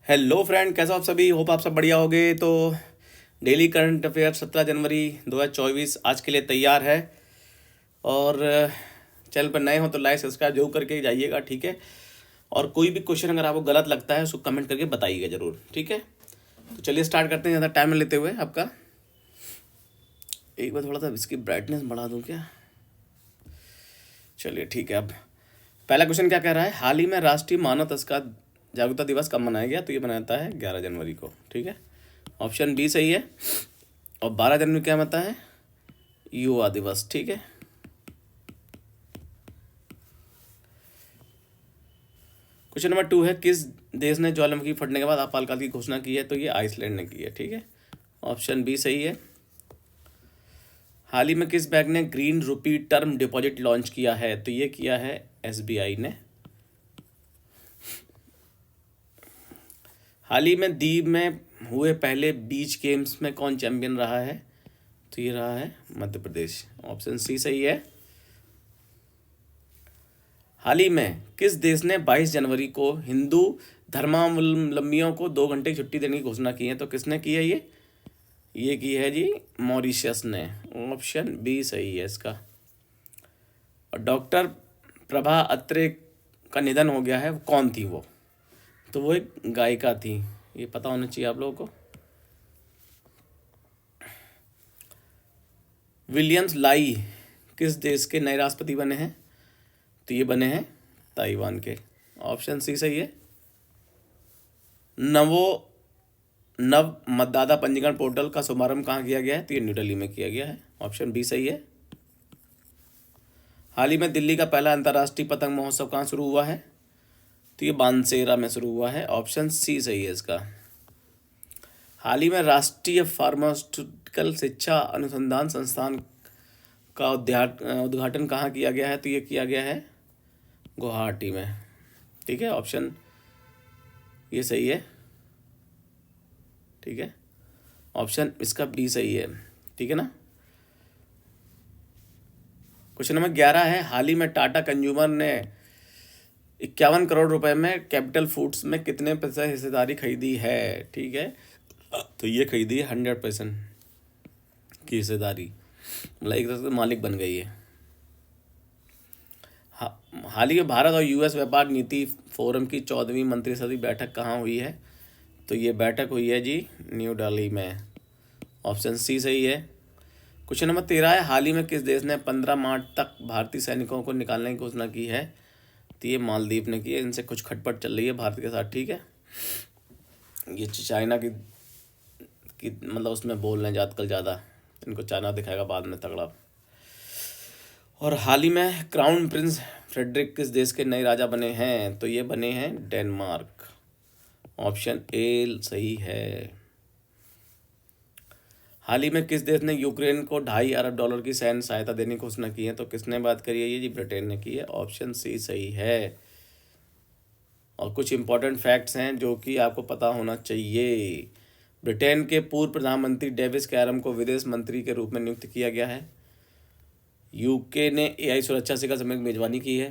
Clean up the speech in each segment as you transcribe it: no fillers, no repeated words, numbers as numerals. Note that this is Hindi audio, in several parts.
हेलो फ्रेंड, कैसे हो आप सभी। होप आप सब बढ़िया होगे। तो डेली करंट अफेयर 17 जनवरी 2024 आज के लिए तैयार है। और चैनल पर नए हो तो लाइक सब्सक्राइब जरूर करके जाइएगा, ठीक है। और कोई भी क्वेश्चन अगर आपको गलत लगता है उसको कमेंट करके बताइएगा ज़रूर, ठीक है। तो चलिए स्टार्ट करते हैं ज़्यादा टाइम न लेते हुए आपका। एक बार थोड़ा सा इसकी ब्राइटनेस बढ़ा दूँ क्या। चलिए ठीक है। अब पहला क्वेश्चन क्या कह रहा है, हाल ही में राष्ट्रीय मानव तस्कर जागरूकता दिवस कब मनाया गया। तो ये मनाता है 11 जनवरी को, ठीक है। ऑप्शन बी सही है। और 12 जनवरी क्या मनाता है, युवा दिवस, ठीक है। क्वेश्चन नंबर 2 है, किस देश ने ज्वालामुखी फटने के बाद आपातकाल की घोषणा की है। तो ये आइसलैंड ने की है, ठीक है। ऑप्शन बी सही है। हाल ही में किस बैंक ने green rupee term deposit launch किया है। तो ये किया है एसबीआई ने। हाल ही में दीव में हुए पहले बीच गेम्स में कौन चैंपियन रहा है। तो ये रहा है मध्य प्रदेश। ऑप्शन सी सही है। हाल ही में किस देश ने 22 जनवरी को हिंदू धर्मावलंबियों को 2 घंटे की छुट्टी देने की घोषणा की है। तो किसने की है ये की है जी मॉरिशस ने। ऑप्शन बी सही है इसका। और डॉक्टर प्रभा अत्रे का निधन हो गया है, कौन थी वो। तो वो एक गायिका थी, ये पता होना चाहिए आप लोगों को। विलियम्स लाई किस देश के नए राष्ट्रपति बने हैं। तो ये बने हैं ताइवान के। ऑप्शन सी सही है। नवो नव मतदाता पंजीकरण पोर्टल का शुभारंभ कहाँ किया गया है। तो ये न्यू दिल्ली में किया गया है। ऑप्शन बी सही है। हाल ही में दिल्ली का पहला अंतर्राष्ट्रीय पतंग महोत्सव कहाँ शुरू हुआ है। तो ये बानसेरा में शुरू हुआ है। ऑप्शन सी सही है इसका। हाल ही में राष्ट्रीय फार्मास्यूटिकल शिक्षा अनुसंधान संस्थान का उद्घाटन कहाँ किया गया है। तो ये किया गया है गुवाहाटी में, ठीक है। ऑप्शन ये सही है, ठीक है। ऑप्शन इसका बी सही है, ठीक है ना। क्वेश्चन नंबर 11 है, हाल ही में टाटा कंज्यूमर ने 51 करोड़ रुपए में कैपिटल फूड्स में कितने % हिस्सेदारी खरीदी है, ठीक है। तो ये खरीदी है 100% की हिस्सेदारी, मतलब एक तरह से मालिक बन गई है। हाल ही में भारत और यूएस व्यापार नीति फोरम की 14वीं मंत्रिस्तरीय बैठक कहाँ हुई है। तो ये बैठक हुई है जी न्यू दिल्ली में। ऑप्शन सी सही है। क्वेश्चन नंबर 13 है, हाल ही में किस देश ने 15 मार्च तक भारतीय सैनिकों को निकालने की घोषणा की है। तो ये मालदीव ने की है। इनसे कुछ खटपट चल रही है भारत के साथ, ठीक है। ये चाइना की मतलब उसमें बोल रहे हैं आजकल ज़्यादा, इनको चाइना दिखाएगा बाद में तगड़ा। और हाल ही में क्राउन प्रिंस फ्रेडरिक किस देश के नए राजा बने हैं। तो ये बने हैं डेनमार्क। ऑप्शन ए सही है। हाल ही में किस देश ने यूक्रेन को $2.5 अरब की सैन्य सहायता देने की घोषणा की है। तो किसने बात करी है, ये जी ब्रिटेन ने की है। ऑप्शन सी सही है। और कुछ इंपॉर्टेंट फैक्ट्स हैं जो कि आपको पता होना चाहिए। ब्रिटेन के पूर्व प्रधानमंत्री डेविस कैरम को विदेश मंत्री के रूप में नियुक्त किया गया है। यूके ने एआई सुरक्षा शिखर सम्मेलन की मेजबानी की है।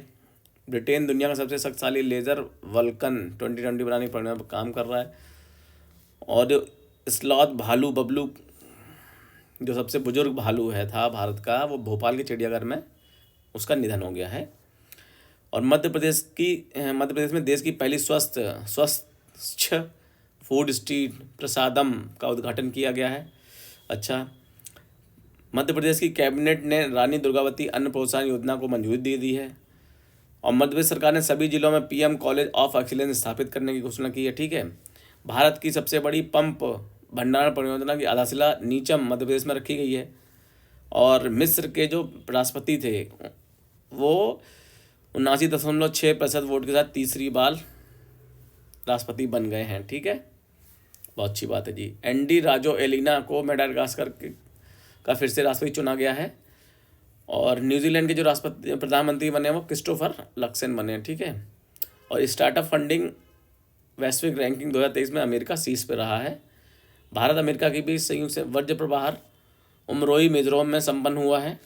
ब्रिटेन दुनिया का सबसे शक्तिशाली लेजर वल्कन 2020 बनाने की परियोजना पर काम कर रहा है। और स्लॉथ भालू बबलू जो सबसे बुजुर्ग भालू था भारत का, वो भोपाल के चिड़ियाघर में उसका निधन हो गया है। और मध्य प्रदेश में देश की पहली स्वच्छ फूड स्ट्रीट प्रसादम का उद्घाटन किया गया है। अच्छा, मध्य प्रदेश की कैबिनेट ने रानी दुर्गावती अन्न प्रोत्साहन योजना को मंजूरी दे दी है। और मध्य प्रदेश सरकार ने सभी जिलों में पीएम कॉलेज ऑफ एक्सीलेंस स्थापित करने की घोषणा की है, ठीक है। भारत की सबसे बड़ी पंप भंडारण परियोजना की आधारशिला नीचम मध्य प्रदेश में रखी गई है। और मिस्र के जो राष्ट्रपति थे वो 79.6% वोट के साथ तीसरी बार राष्ट्रपति बन गए हैं, ठीक है। बहुत अच्छी बात है जी। एंडी राजो एलिना को मेडागास्कर का फिर से राष्ट्रपति चुना गया है। और न्यूजीलैंड के जो राष्ट्रपति प्रधानमंत्री बने हैं वो क्रिस्टोफर लक्सेन बने हैं, ठीक है। और स्टार्टअप फंडिंग वैश्विक रैंकिंग 2023 में अमेरिका शीर्ष पर रहा है। भारत अमेरिका के बीच संयुक्त वज्र प्रहार उमरोई मिजोरम में संपन्न हुआ है।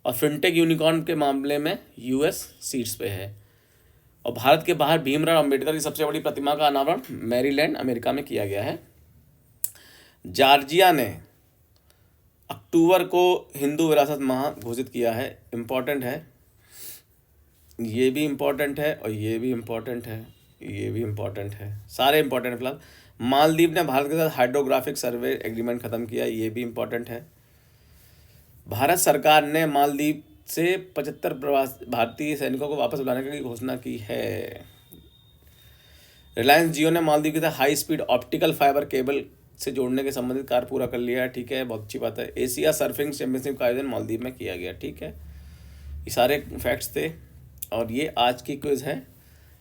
और फिनटेक यूनिकॉर्न के मामले में यूएस शीर्ष पे है। और भारत के बाहर भीमराव अंबेडकर की सबसे बड़ी प्रतिमा का अनावरण मैरीलैंड अमेरिका में किया गया है। जॉर्जिया ने अक्टूबर को हिंदू विरासत माह घोषित किया है। इम्पॉर्टेंट है, ये भी इम्पॉर्टेंट है और ये भी इम्पॉर्टेंट है, ये भी इम्पॉर्टेंट है, सारे इम्पॉर्टेंट। फिलहाल मालदीव ने भारत के साथ हाइड्रोग्राफिक सर्वे एग्रीमेंट खत्म किया, ये भी इम्पॉर्टेंट है। भारत सरकार ने मालदीव से 75 भारतीय सैनिकों को वापस बुलाने की घोषणा की है। रिलायंस जियो ने मालदीव के साथ high speed optical fibre cable से जोड़ने के संबंधित कार्य पूरा कर लिया है। ठीक है, बहुत अच्छी बात है। एशिया सर्फिंग चैंपियनशिप का आयोजन मालदीव में किया गया। ठीक है, ये सारे फैक्ट्स थे और ये आज की क्विज है।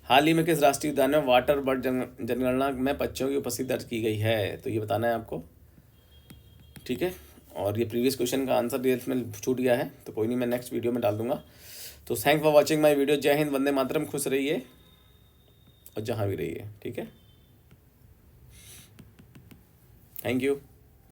हाल ही में किस राष्ट्रीय उद्यान में वाटर बर्ड जनगणना में पक्षियों की उपस्थिति दर्ज की गई है, तो ये बताना है आपको। ठीक है, और ये प्रीवियस क्वेश्चन का आंसर डिटेल्स में छूट गया है तो कोई नहीं, मैं नेक्स्ट वीडियो में डाल दूंगा। तो thank for watching my video. जय हिंद, वंदे मातरम, खुश रहिए और जहाँ भी रहिए। ठीक है, थैंक यू।